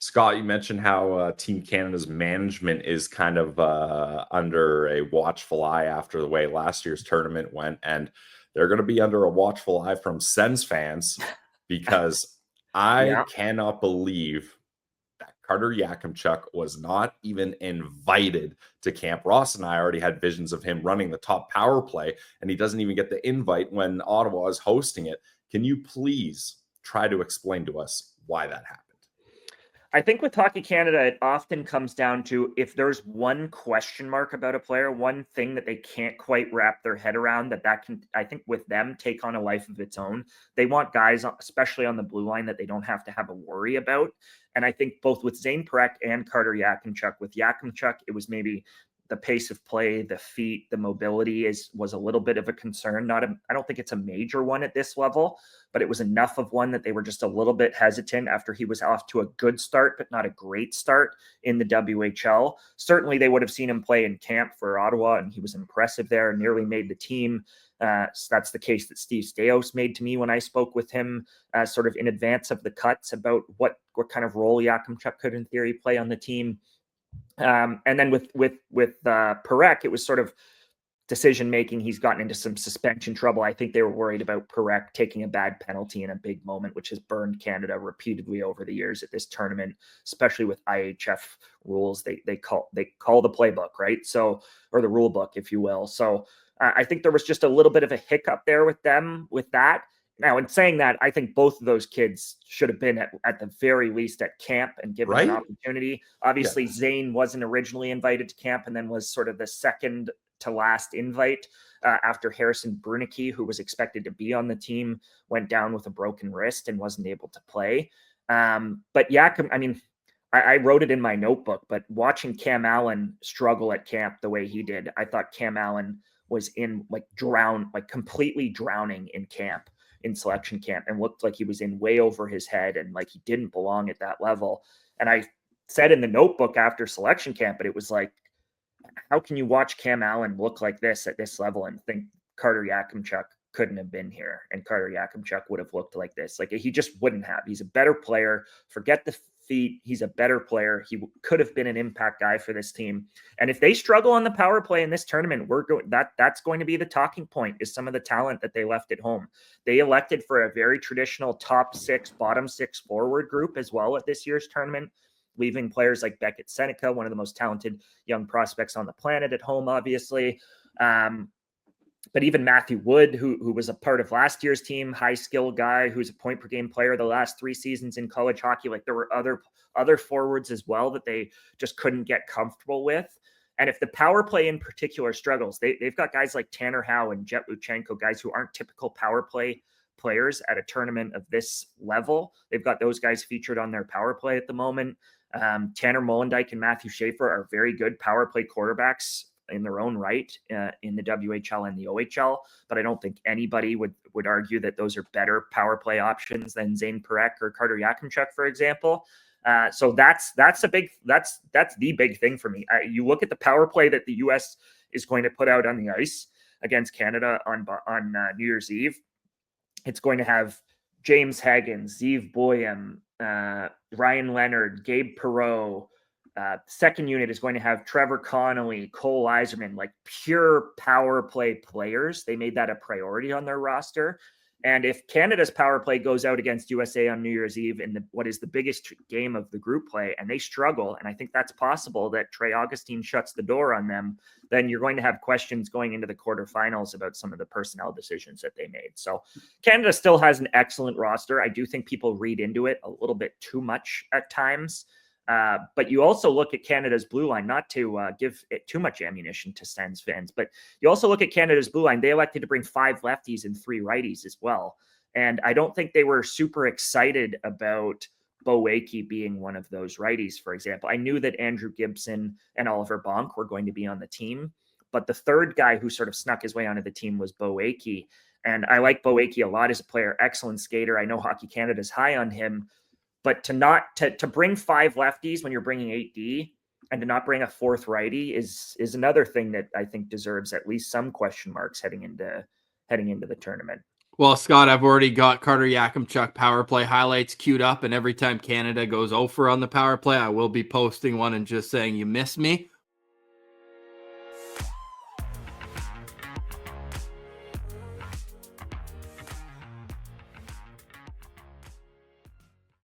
Scott, you mentioned how Team Canada's management is kind of under a watchful eye after the way last year's tournament went, and they're going to be under a watchful eye from Sens fans because I cannot believe that Carter Yakimchuk was not even invited to camp. Ross and I already had visions of him running the top power play, and he doesn't even get the invite when Ottawa is hosting it. Can you please try to explain to us why that happened? I think with Hockey Canada, it often comes down to if there's one question mark about a player, one thing that they can't quite wrap their head around, that can, I think with them, take on a life of its own. They want guys, especially on the blue line, that they don't have to have a worry about. And I think both with Zane Perek and Carter Yakimchuk, with Yakimchuk, it was maybe the pace of play, the feet, the mobility was a little bit of a concern. I don't think it's a major one at this level, but it was enough of one that they were just a little bit hesitant after he was off to a good start, but not a great start in the WHL. Certainly they would have seen him play in camp for Ottawa, and he was impressive there and nearly made the team. So that's the case that Steve Staios made to me when I spoke with him sort of in advance of the cuts about what kind of role Yakimchuk could in theory play on the team. And then with Perek, it was sort of decision making. He's gotten into some suspension trouble. I think they were worried about Perek taking a bad penalty in a big moment, which has burned Canada repeatedly over the years at this tournament, especially with IHF rules. They call the playbook, right? So, or the rule book, if you will. So I think there was just a little bit of a hiccup there with them with that. Now, in saying that, I think both of those kids should have been at the very least at camp and given an opportunity. Obviously, Zane wasn't originally invited to camp and then was sort of the second to last invite after Harrison Brunicky, who was expected to be on the team, went down with a broken wrist and wasn't able to play. But Yakim, I mean, I wrote it in my notebook, but watching Cam Allen struggle at camp the way he did, I thought Cam Allen was completely drowning in camp. In selection camp, and looked like he was in way over his head and like he didn't belong at that level. And I said in the notebook after selection camp, but it was like, how can you watch Cam Allen look like this at this level and think Carter Yakimchuk couldn't have been here and Carter Yakimchuk would have looked like this? Like he just wouldn't have. He's a better player. Forget the feet. He's a better player. He could have been an impact guy for this team. And if they struggle on the power play in this tournament, that's going to be the talking point, is some of the talent that they left at home. They elected for a very traditional top six, bottom six forward group as well at this year's tournament, leaving players like Beckett Seneca, one of the most talented young prospects on the planet, at home, obviously. But even Matthew Wood, who was a part of last year's team, high skill guy, who's a point per game player the last 3 seasons in college hockey. Like there were other forwards as well that they just couldn't get comfortable with. And if the power play in particular struggles, they've got guys like Tanner Howe and Jet Luchenko, guys who aren't typical power play players at a tournament of this level. They've got those guys featured on their power play at the moment. Tanner Molendyk and Matthew Schaefer are very good power play quarterbacks in their own right in the WHL and the OHL, but I don't think anybody would argue that those are better power play options than Zane Perek or Carter Yakimchuk, for example. So that's the big thing for me. You look at the power play that the U.S. is going to put out on the ice against Canada on New Year's Eve. It's going to have James Haggins, Zeev Boyum, Ryan Leonard, Gabe Perreault. Second unit is going to have Trevor Connolly, Cole Iserman, like pure power play players. They made that a priority on their roster. And if Canada's power play goes out against USA on New Year's Eve in what is the biggest game of the group play, and they struggle, and I think that's possible that Trey Augustine shuts the door on them, then you're going to have questions going into the quarterfinals about some of the personnel decisions that they made. So Canada still has an excellent roster. I do think people read into it a little bit too much at times. But you also look at Canada's blue line, not to give it too much ammunition to Sens fans, but you also look at Canada's blue line. They elected to bring 5 lefties and 3 righties as well. And I don't think they were super excited about Bo Wakey being one of those righties, for example. I knew that Andrew Gibson and Oliver Bonk were going to be on the team, but the third guy who sort of snuck his way onto the team was Bo Wakey. And I like Bo Wakey a lot as a player, excellent skater. I know Hockey Canada's high on him. But to bring 5 lefties when you're bringing 8D and to not bring a 4th righty is another thing that I think deserves at least some question marks heading into the tournament. Well, Scott, I've already got Carter Yakimchuk power play highlights queued up, and every time Canada goes over on the power play, I will be posting one and just saying you miss me.